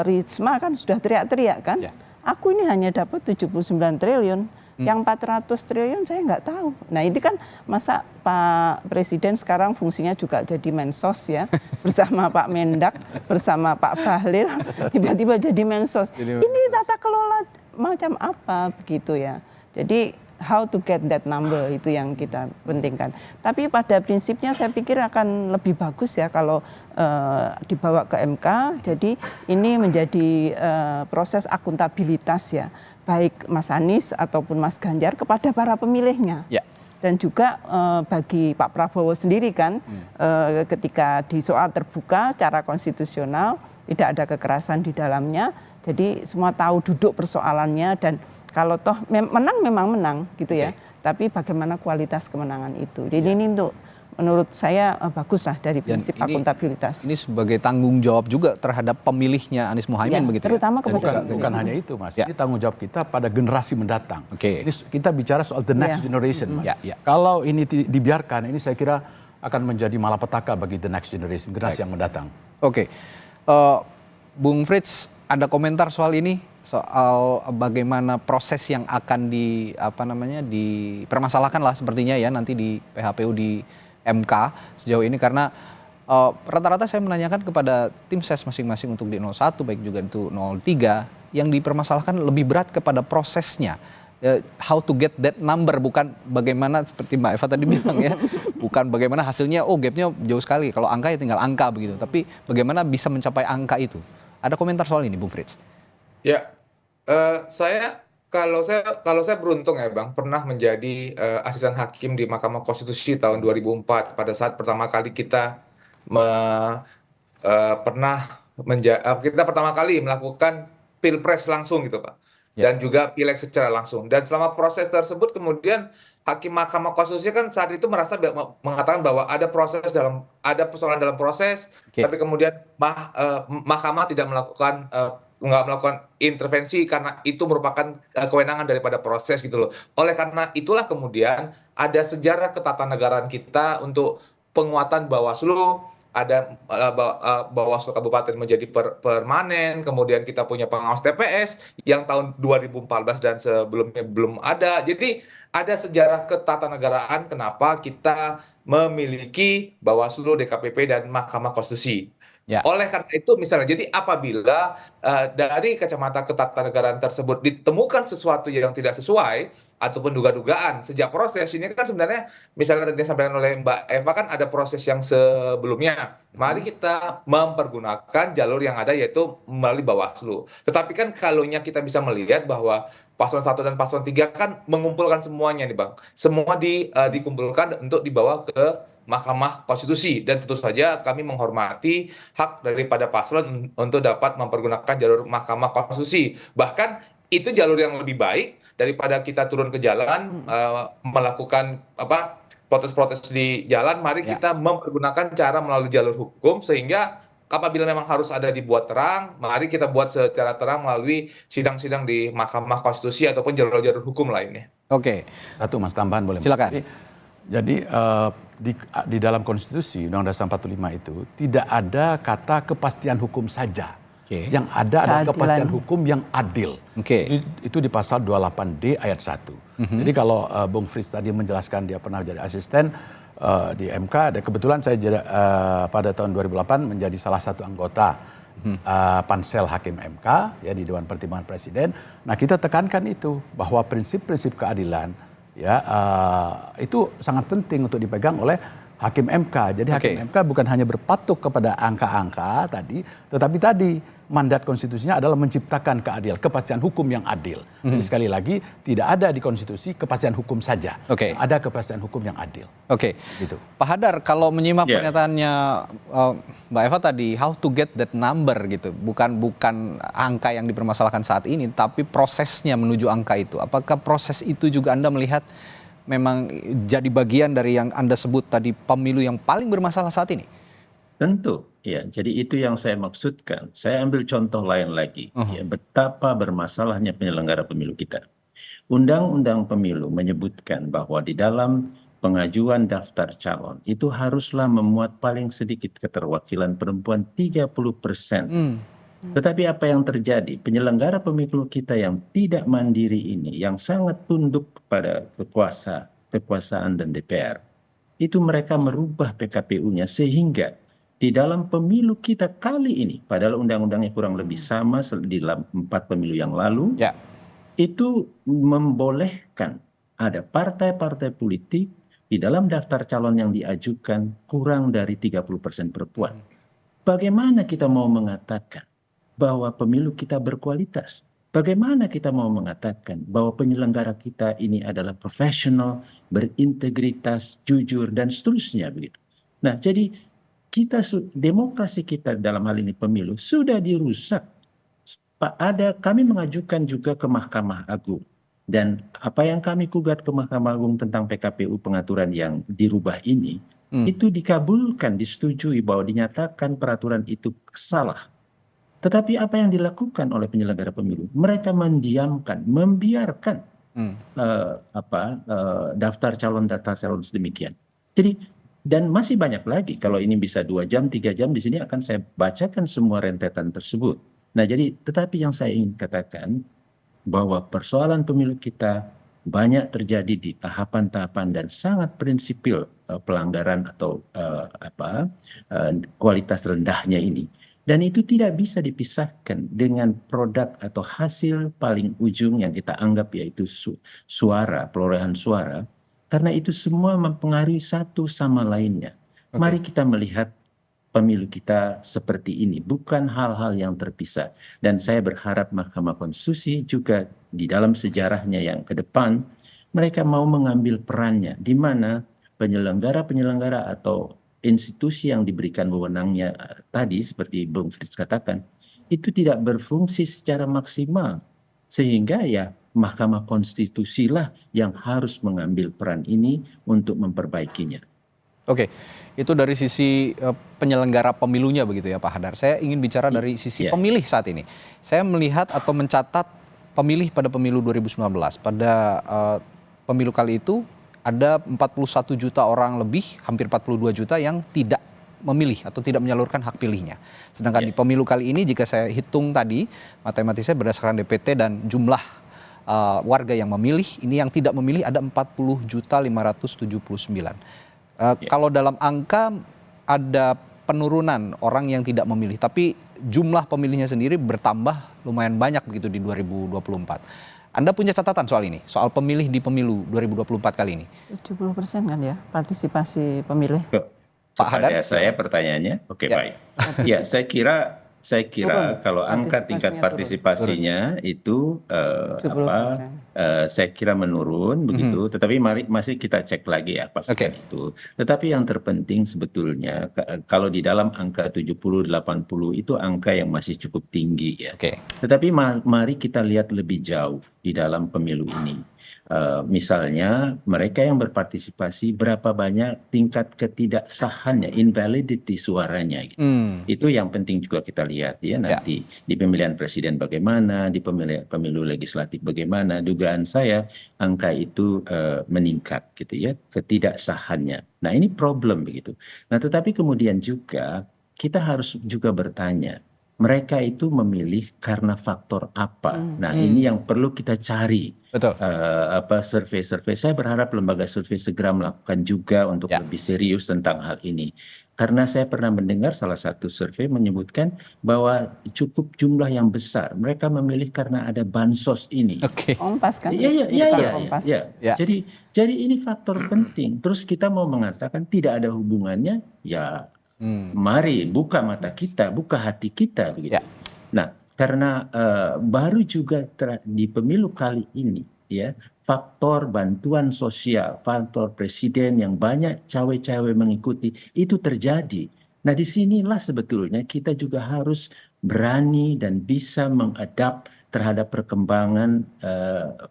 Risma kan sudah teriak-teriak kan, aku ini hanya dapat 79 triliun, yang 400 triliun saya nggak tahu. Nah ini kan masa Pak Presiden sekarang fungsinya juga jadi Mensos ya, bersama Pak Mendak, bersama Pak Bahlil, tiba-tiba jadi Mensos. Ini tata kelola macam apa begitu ya. Jadi how to get that number itu yang kita pentingkan. Tapi pada prinsipnya saya pikir akan lebih bagus ya kalau dibawa ke MK. Jadi ini menjadi proses akuntabilitas ya, baik Mas Anies ataupun Mas Ganjar kepada para pemilihnya. Dan juga bagi Pak Prabowo sendiri kan, ketika di soal terbuka secara konstitusional, tidak ada kekerasan di dalamnya. Jadi semua tahu duduk persoalannya dan kalau toh menang memang menang gitu ya, tapi bagaimana kualitas kemenangan itu. Jadi ini untuk menurut saya baguslah dari prinsip akuntabilitas.
Ini sebagai tanggung jawab juga terhadap pemilihnya Anies Muhaimin begitu.
Terutama kepada
bukan hanya itu Mas, ini tanggung jawab kita pada generasi mendatang. Ini kita bicara soal the next generation Mas. Kalau ini dibiarkan, ini saya kira akan menjadi malapetaka bagi the next generation, generasi yang mendatang.
Bung Frits, ada komentar soal ini? Soal bagaimana proses yang akan dipermasalahkan lah sepertinya ya nanti di PHPU di MK sejauh ini karena Rata-rata saya menanyakan kepada tim ses masing-masing untuk di 01 baik juga itu 03 yang dipermasalahkan lebih berat kepada prosesnya. How to get that number, bukan bagaimana seperti Mbak Eva tadi bilang ya, bukan bagaimana hasilnya, oh gapnya jauh sekali, kalau angka ya tinggal angka begitu, tapi bagaimana bisa mencapai angka itu. Ada komentar soal ini, Bung Frits?
Ya, kalau saya beruntung ya Bang, pernah menjadi asisten hakim di Mahkamah Konstitusi tahun 2004 pada saat pertama kali kita kita pertama kali melakukan pilpres langsung gitu Pak, dan juga pileg secara langsung. Dan selama proses tersebut kemudian hakim Mahkamah Konstitusi kan saat itu mengatakan bahwa ada persoalan dalam proses, tapi kemudian Mahkamah tidak nggak melakukan intervensi karena itu merupakan kewenangan daripada proses gitu loh. Oleh karena itulah kemudian ada sejarah ketatanegaraan kita untuk penguatan Bawaslu, ada Bawaslu Kabupaten menjadi permanen, kemudian kita punya pengawas TPS yang tahun 2014 dan sebelumnya belum ada. Jadi ada sejarah ketatanegaraan kenapa kita memiliki Bawaslu, DKPP, dan Mahkamah Konstitusi. Oleh karena itu misalnya, jadi apabila dari kacamata ketatanegaraan tersebut ditemukan sesuatu yang tidak sesuai, ataupun duga-dugaan sejak proses ini kan sebenarnya misalnya tadi disampaikan oleh Mbak Eva kan ada proses yang sebelumnya. Mari kita mempergunakan jalur yang ada yaitu melalui Bawaslu. Tetapi kan kalaunya kita bisa melihat bahwa Paslon 1 dan Paslon 3 kan mengumpulkan semuanya nih Bang. Semua dikumpulkan untuk dibawa ke Mahkamah Konstitusi, dan tentu saja kami menghormati hak daripada paslon untuk dapat mempergunakan jalur Mahkamah Konstitusi. Bahkan itu jalur yang lebih baik daripada kita turun ke jalan melakukan protes-protes di jalan. Mari kita mempergunakan cara melalui jalur hukum, sehingga apabila memang harus ada dibuat terang, mari kita buat secara terang melalui sidang-sidang di Mahkamah Konstitusi ataupun jalur-jalur hukum lainnya.
Oke.
Satu Mas, tambahan boleh?
Silakan.
Jadi di dalam konstitusi Undang-Undang Dasar 45 itu tidak ada kata kepastian hukum saja. Yang ada adalah kepastian hukum yang adil. Itu di pasal 28D ayat 1. Jadi kalau Bung Frits tadi menjelaskan dia pernah jadi asisten di MK, dan kebetulan saya pada tahun 2008 menjadi salah satu anggota pansel hakim MK ya di Dewan Pertimbangan Presiden. Nah, kita tekankan itu bahwa prinsip-prinsip keadilan ya itu sangat penting untuk dipegang oleh hakim MK. Jadi hakim MK bukan hanya berpatuk kepada angka-angka tadi, tetapi tadi mandat konstitusinya adalah menciptakan kepastian hukum yang adil. Jadi sekali lagi tidak ada di konstitusi kepastian hukum saja. Ada kepastian hukum yang adil. Gitu.
Pak Hadar, kalau menyimak pernyataannya Mbak Eva tadi, how to get that number gitu, bukan angka yang dipermasalahkan saat ini, tapi prosesnya menuju angka itu. Apakah proses itu juga Anda melihat memang jadi bagian dari yang Anda sebut tadi pemilu yang paling bermasalah saat ini?
Tentu, ya. Jadi itu yang saya maksudkan. Saya ambil contoh lain lagi, ya, betapa bermasalahnya penyelenggara pemilu kita. Undang-undang pemilu menyebutkan bahwa di dalam pengajuan daftar calon itu haruslah memuat paling sedikit keterwakilan perempuan 30%. Tetapi apa yang terjadi? Penyelenggara pemilu kita yang tidak mandiri ini, yang sangat tunduk kepada kekuasaan dan DPR, itu mereka merubah PKPU-nya sehingga di dalam pemilu kita kali ini, padahal undang-undangnya kurang lebih sama di dalam 4 pemilu yang lalu, itu membolehkan ada partai-partai politik di dalam daftar calon yang diajukan kurang dari 30% perempuan. Bagaimana kita mau mengatakan bahwa pemilu kita berkualitas? Bagaimana kita mau mengatakan bahwa penyelenggara kita ini adalah profesional, berintegritas, jujur, dan seterusnya begitu. Nah, jadi demokrasi kita dalam hal ini pemilu sudah dirusak. Kami mengajukan juga ke Mahkamah Agung, dan apa yang kami gugat ke Mahkamah Agung tentang PKPU pengaturan yang dirubah ini itu dikabulkan, disetujui bahwa dinyatakan peraturan itu salah. Tetapi apa yang dilakukan oleh penyelenggara pemilu? Mereka mendiamkan, membiarkan daftar calon sedemikian. Jadi dan masih banyak lagi, kalau ini bisa 2 jam, 3 jam, di sini akan saya bacakan semua rentetan tersebut. Nah, jadi tetapi yang saya ingin katakan bahwa persoalan pemilu kita banyak terjadi di tahapan-tahapan dan sangat prinsipil pelanggaran atau kualitas rendahnya ini. Dan itu tidak bisa dipisahkan dengan produk atau hasil paling ujung yang kita anggap yaitu suara, perolehan suara, karena itu semua mempengaruhi satu sama lainnya. Mari kita melihat pemilu kita seperti ini, bukan hal-hal yang terpisah. Dan saya berharap Mahkamah Konstitusi juga di dalam sejarahnya yang ke depan, mereka mau mengambil perannya, di mana penyelenggara-penyelenggara atau institusi yang diberikan wewenangnya tadi, seperti Bung Frits katakan, itu tidak berfungsi secara maksimal. Sehingga ya Mahkamah Konstitusi lah yang harus mengambil peran ini untuk memperbaikinya.
Oke, itu dari sisi penyelenggara pemilunya begitu ya Pak Hadar. Saya ingin bicara dari sisi pemilih saat ini. Saya melihat atau mencatat pemilih pada pemilu 2019. Pada pemilu kali itu ada 41 juta orang lebih, hampir 42 juta yang tidak memilih atau tidak menyalurkan hak pilihnya. Sedangkan di pemilu kali ini jika saya hitung tadi, matematisnya berdasarkan DPT dan jumlah warga yang memilih, ini yang tidak memilih ada 40.579. Kalau dalam angka ada penurunan orang yang tidak memilih, tapi jumlah pemilihnya sendiri bertambah lumayan banyak begitu di 2024. Anda punya catatan soal ini, soal pemilih di pemilu 2024 kali ini?
70% kan ya partisipasi pemilih.
Pak Hadar?
Saya pertanyaannya, oke baik. Ya, saya kira kalau angka tingkat partisipasinya itu saya kira menurun begitu, tetapi masih kita cek lagi ya pastikan itu. Tetapi yang terpenting sebetulnya kalau di dalam angka 70-80 itu angka yang masih cukup tinggi ya. Tetapi mari kita lihat lebih jauh di dalam pemilu ini. Misalnya mereka yang berpartisipasi berapa banyak tingkat ketidaksahannya, invalidity suaranya gitu. Itu yang penting juga kita lihat ya nanti di pemilihan presiden bagaimana, di pemilu legislatif bagaimana. Dugaan saya angka itu meningkat gitu ya, ketidaksahannya. Nah ini problem begitu. Nah tetapi kemudian juga kita harus juga bertanya, mereka itu memilih karena faktor apa? Nah ini yang perlu kita cari.
Betul.
Survei-survei. Saya berharap lembaga survei segera melakukan juga untuk lebih serius tentang hal ini. Karena saya pernah mendengar salah satu survei menyebutkan bahwa cukup jumlah yang besar mereka memilih karena ada bansos ini.
Kompas kan?
Iya. Jadi ini faktor penting. Terus kita mau mengatakan tidak ada hubungannya, ya mari buka mata kita, buka hati kita begitu. Nah, karena baru juga di pemilu kali ini ya faktor bantuan sosial, faktor presiden yang banyak cawe-cawe mengikuti itu terjadi. Nah disinilah sebetulnya kita juga harus berani dan bisa mengadap terhadap perkembangan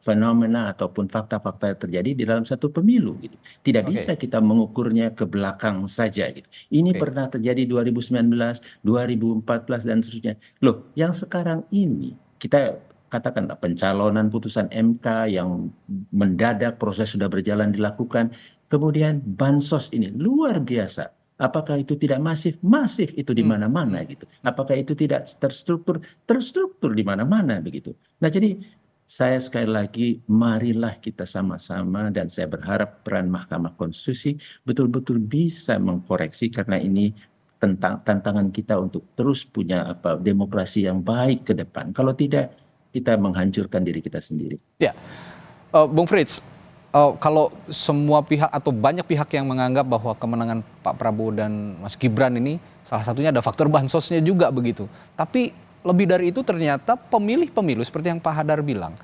fenomena ataupun fakta-fakta yang terjadi di dalam satu pemilu gitu. Tidak bisa kita mengukurnya ke belakang saja gitu. Ini pernah terjadi 2019, 2014 dan seterusnya. Loh, yang sekarang ini kita katakanlah pencalonan putusan MK yang mendadak proses sudah berjalan dilakukan, kemudian bansos ini luar biasa. Apakah itu tidak masif? Masif itu di mana-mana gitu. Apakah itu tidak terstruktur? Terstruktur di mana-mana begitu. Nah jadi saya sekali lagi marilah kita sama-sama dan saya berharap peran Mahkamah Konstitusi betul-betul bisa mengkoreksi karena ini tantangan kita untuk terus punya demokrasi yang baik ke depan. Kalau tidak kita menghancurkan diri kita sendiri.
Ya, Bung Frits. Kalau semua pihak atau banyak pihak yang menganggap bahwa kemenangan Pak Prabowo dan Mas Gibran ini salah satunya ada faktor bansosnya juga begitu. Tapi lebih dari itu ternyata pemilih-pemilih seperti yang Pak Hadar bilang,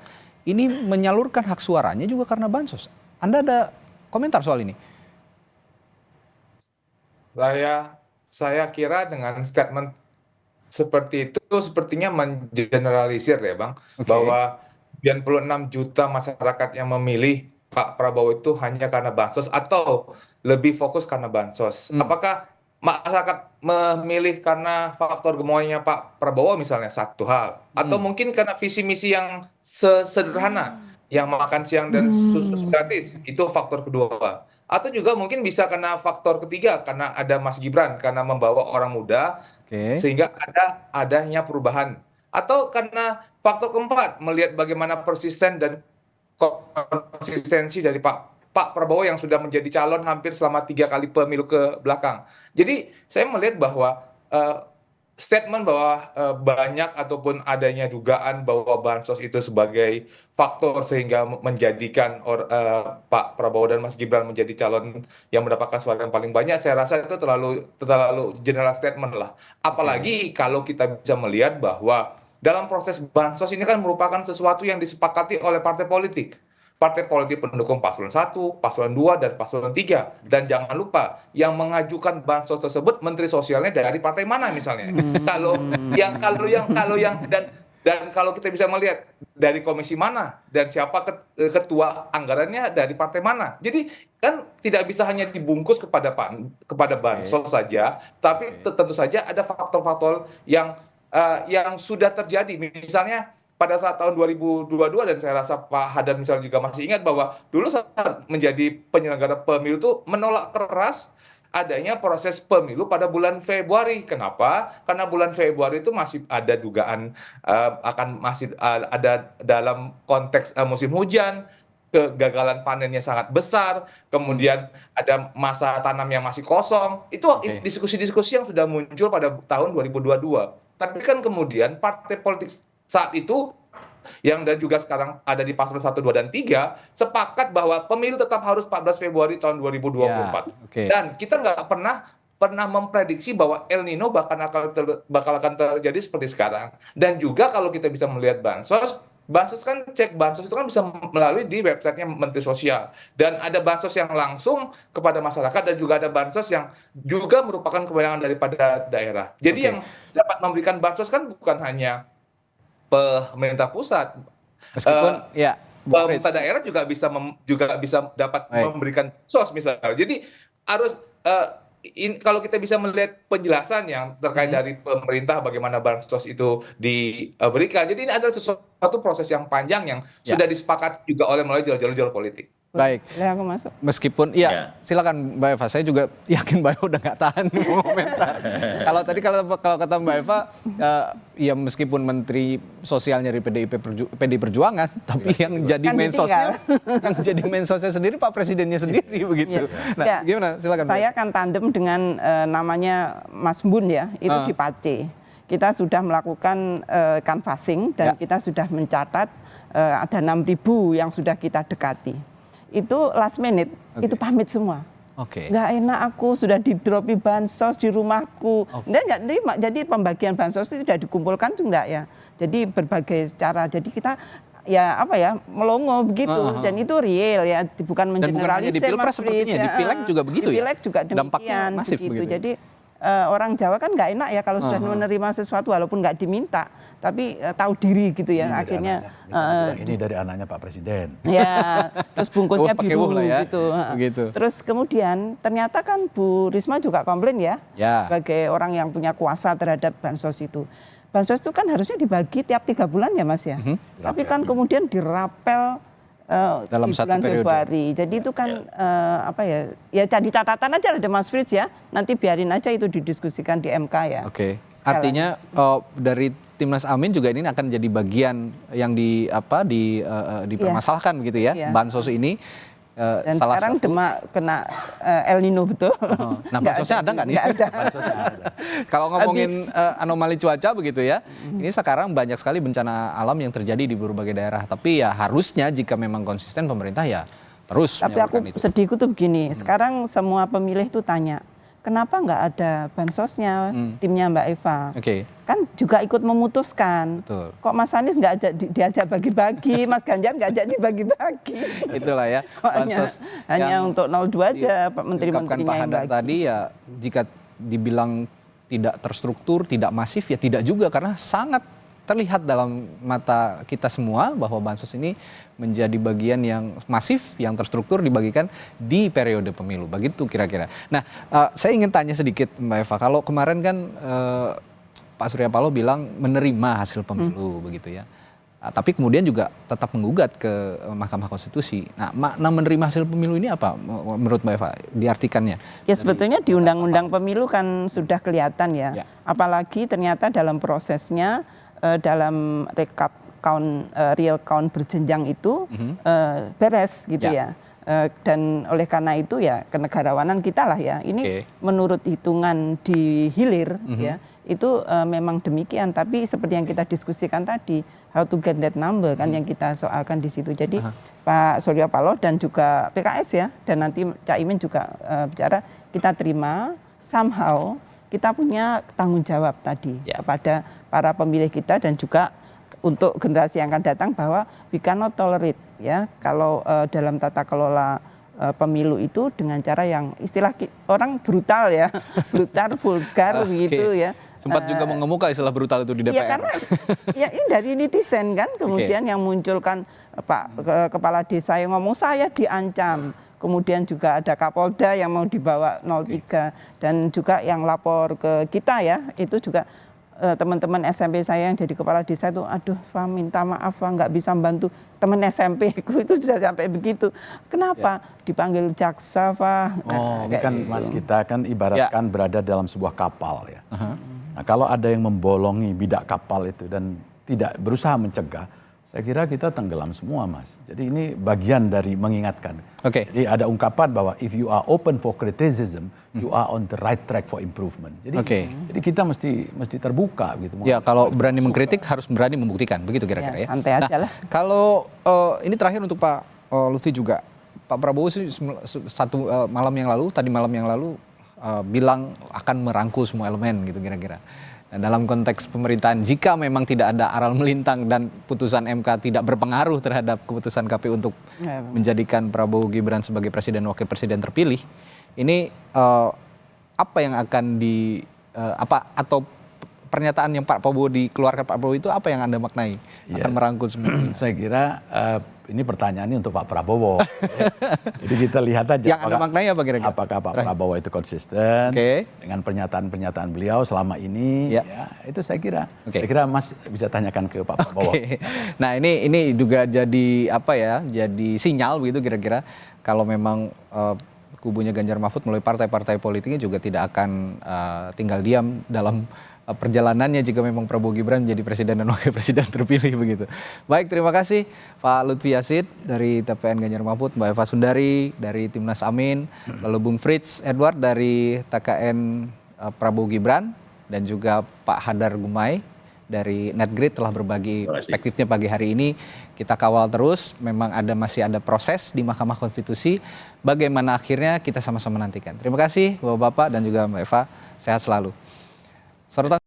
ini menyalurkan hak suaranya juga karena bansos. Anda ada komentar soal ini?
Saya kira dengan statement seperti itu sepertinya mengeneralisir ya Bang, bahwa 96 juta masyarakat yang memilih Pak Prabowo itu hanya karena bansos atau lebih fokus karena bansos. Apakah masyarakat memilih karena faktor gemoynya Pak Prabowo misalnya satu hal, atau mungkin karena visi misi yang sederhana, yang makan siang dan susu gratis, itu faktor kedua. Atau juga mungkin bisa karena faktor ketiga, karena ada Mas Gibran, karena membawa orang muda, sehingga adanya perubahan. Atau karena faktor keempat, melihat bagaimana persisten dan konsistensi dari Pak Prabowo yang sudah menjadi calon hampir selama 3 kali pemilu ke belakang. Jadi saya melihat bahwa statement bahwa banyak ataupun adanya dugaan bahwa bansos itu sebagai faktor sehingga menjadikan Pak Prabowo dan Mas Gibran menjadi calon yang mendapatkan suara yang paling banyak, saya rasa itu terlalu general statement lah. Apalagi kalau kita bisa melihat bahwa dalam proses bansos ini kan merupakan sesuatu yang disepakati oleh partai politik. Partai politik pendukung paslon 1, paslon 2, dan paslon 3. Dan jangan lupa, yang mengajukan bansos tersebut menteri sosialnya dari partai mana misalnya. Dan kalau kita bisa melihat dari komisi mana dan siapa ketua anggarannya dari partai mana. Jadi kan tidak bisa hanya dibungkus kepada bansos saja, tapi tentu saja ada faktor-faktor yang sudah terjadi. Misalnya pada saat tahun 2022, dan saya rasa Pak Hadar misalnya juga masih ingat bahwa dulu saat menjadi penyelenggara pemilu itu menolak keras adanya proses pemilu pada bulan Februari. Kenapa? Karena bulan Februari itu masih ada dugaan masih ada dalam konteks musim hujan, kegagalan panennya sangat besar, kemudian ada masa tanam yang masih kosong. Itu diskusi-diskusi yang sudah muncul pada tahun 2022. Tapi kan kemudian partai politik saat itu dan juga sekarang ada di paslon 1, 2, dan 3 sepakat bahwa pemilu tetap harus 14 Februari tahun 2024. Dan kita nggak pernah memprediksi bahwa El Nino bakal akan terjadi seperti sekarang. Dan juga kalau kita bisa melihat bansos kan bansos itu kan bisa melalui di websitenya Menteri Sosial. Dan ada bansos yang langsung kepada masyarakat dan juga ada bansos yang juga merupakan kewenangan daripada daerah. Jadi yang dapat memberikan bansos kan bukan hanya pemerintah pusat,
meskipun
pemerintah daerah juga bisa dapat memberikan sos misalnya. Jadi harus kalau kita bisa melihat penjelasan yang terkait dari pemerintah bagaimana bansos itu diberikan. Jadi ini adalah sesuatu proses yang panjang yang sudah disepakati juga melalui jalur-jalur politik.
Baik.
Aku masuk.
Meskipun silakan Mbak Eva. Saya juga yakin Mbak Eva udah nggak tahan komentar. Kalau kata Mbak Eva, ya meskipun Menteri Sosialnya dari PDI Perjuangan, tapi yang jadi mensosnya sendiri Pak Presidennya sendiri begitu. Nah, gimana? Silakan.
Saya akan tandem dengan namanya Mas Bun ya, itu di PACE. Kita sudah melakukan canvassing dan kita sudah mencatat ada 6.000 yang sudah kita dekati. Itu last minute, itu pamit semua. Nggak enak, aku sudah didropi bansos di rumahku. Nggak terima. Jadi pembagian bansos itu sudah dikumpulkan tuh enggak ya. Jadi berbagai cara. Jadi kita melongo begitu. Dan itu real ya, bukan mengeneralisir.
Di Pilpres sepertinya, di Pileg juga begitu
di Pileg juga demikian.
Dampaknya masif begitu.
Jadi orang Jawa kan nggak enak ya kalau sudah menerima sesuatu walaupun nggak diminta, tapi tahu diri gitu ya.
Ini
akhirnya
ini dari anaknya Pak Presiden.
Ya, terus bungkusnya biru
ya.
gitu. Terus kemudian ternyata kan Bu Risma juga komplain ya, sebagai orang yang punya kuasa terhadap bansos itu. Bansos itu kan harusnya dibagi tiap 3 bulan ya Mas ya. Tapi kan kemudian dirapel
dalam
di
satu
bulan
periode.
Februari. Jadi itu kan ya jadi catatan aja ada Mas Frits ya. Nanti biarin aja itu didiskusikan di MK ya.
Artinya dari Timnas Amin juga ini akan jadi bagian yang dipermasalahkan begitu ya, bansos ini.
Dan sekarang kena El Nino betul.
Nah, bansosnya ada nggak nih?
Nggak ada.
Kalau ngomongin anomali cuaca begitu ya, ini sekarang banyak sekali bencana alam yang terjadi di berbagai daerah. Tapi ya harusnya jika memang konsisten pemerintah ya terus.
Tapi aku sedihku tuh begini, sekarang semua pemilih tuh tanya, kenapa nggak ada bansosnya timnya Mbak Eva? Kan juga ikut memutuskan. Kok Mas Anies nggak diajak bagi-bagi, Mas Ganjar nggak ajak dibagi-bagi.
Itulah ya.
Bansos hanya untuk 02 aja menteri-menterinya yang bagi.
Tadi ya jika dibilang tidak terstruktur, tidak masif ya tidak juga, karena sangat terlihat dalam mata kita semua bahwa bansos ini menjadi bagian yang masif, yang terstruktur dibagikan di periode pemilu. Begitu kira-kira. Nah, saya ingin tanya sedikit Mbak Eva. Kalau kemarin kan Pak Surya Paloh bilang menerima hasil pemilu begitu ya. Tapi kemudian juga tetap menggugat ke Mahkamah Konstitusi. Nah, makna menerima hasil pemilu ini apa menurut Mbak Eva diartikannya?
Ya sebetulnya di Undang-Undang Pemilu kan sudah kelihatan ya. Apalagi ternyata dalam prosesnya dalam rekap count real count berjenjang itu beres gitu ya. Dan oleh karena itu ya kenegarawanan kita lah ya. Ini menurut hitungan di hilir ya itu memang demikian. Tapi seperti yang kita diskusikan tadi, how to get that number kan yang kita soalkan di situ. Jadi Pak Surya Paloh dan juga PKS ya dan nanti Cak Imin juga bicara kita terima somehow kita punya tanggung jawab tadi kepada para pemilih kita dan juga untuk generasi yang akan datang bahwa we cannot tolerate ya kalau dalam tata kelola pemilu itu dengan cara yang istilah orang brutal ya, brutal, vulgar begitu ya.
Sempat juga mengemuka istilah brutal itu di DPR.
Iya karena ya ini dari netizen kan kemudian yang munculkan Pak kepala desa yang ngomong saya diancam. Kemudian juga ada Kapolda yang mau dibawa 03 dan juga yang lapor ke kita ya itu juga teman-teman SMP saya yang jadi kepala desa itu aduh Pak minta maaf Pak nggak bisa membantu teman SMP itu sudah sampai begitu. Kenapa dipanggil jaksa Pak?
Ini kan Mas kita kan ibaratkan berada dalam sebuah kapal ya. Nah, kalau ada yang membolongi bidak kapal itu dan tidak berusaha mencegah, saya kira kita tenggelam semua Mas. Jadi ini bagian dari mengingatkan. Jadi ada ungkapan bahwa if you are open for criticism, you are on the right track for improvement. Jadi kita mesti terbuka gitu.
Ya kalau berani mengkritik harus berani membuktikan, begitu kira-kira ya.
Santai aja lah.
Kalau ini terakhir untuk Pak Lutfi juga, Pak Prabowo malam yang lalu bilang akan merangkul semua elemen gitu kira-kira. Nah, dalam konteks pemerintahan, jika memang tidak ada aral melintang dan putusan MK tidak berpengaruh terhadap keputusan KPU untuk menjadikan Prabowo Gibran sebagai presiden wakil presiden terpilih, ini apa yang akan atau pernyataan yang Pak Prabowo dikeluarkan Pak Prabowo itu apa yang Anda maknai akan merangkul semua?
Saya kira ini pertanyaannya untuk Pak Prabowo. Jadi kita lihat aja.
Yang Anda maknai apa kira-kira?
Apakah Pak Prabowo itu konsisten dengan pernyataan-pernyataan beliau selama ini? Ya, itu saya kira. Saya kira Mas bisa tanyakan ke Pak Prabowo.
Nah ini juga jadi jadi sinyal begitu kira-kira kalau memang kubunya Ganjar Mahfud melalui partai-partai politiknya juga tidak akan tinggal diam dalam perjalanannya jika memang Prabowo Gibran menjadi presiden dan wakil presiden terpilih begitu. Baik, terima kasih Pak Lutfi Yassin dari TPN Ganjar Mahfud, Mbak Eva Sundari dari Timnas Amin, lalu Bung Frits Edward dari TKN Prabowo Gibran dan juga Pak Hadar Gumai dari Netgrid telah berbagi perspektifnya pagi hari ini. Kita kawal terus, memang masih ada proses di Mahkamah Konstitusi. Bagaimana akhirnya kita sama-sama nantikan. Terima kasih Bapak-Bapak dan juga Mbak Eva, sehat selalu. Sorotan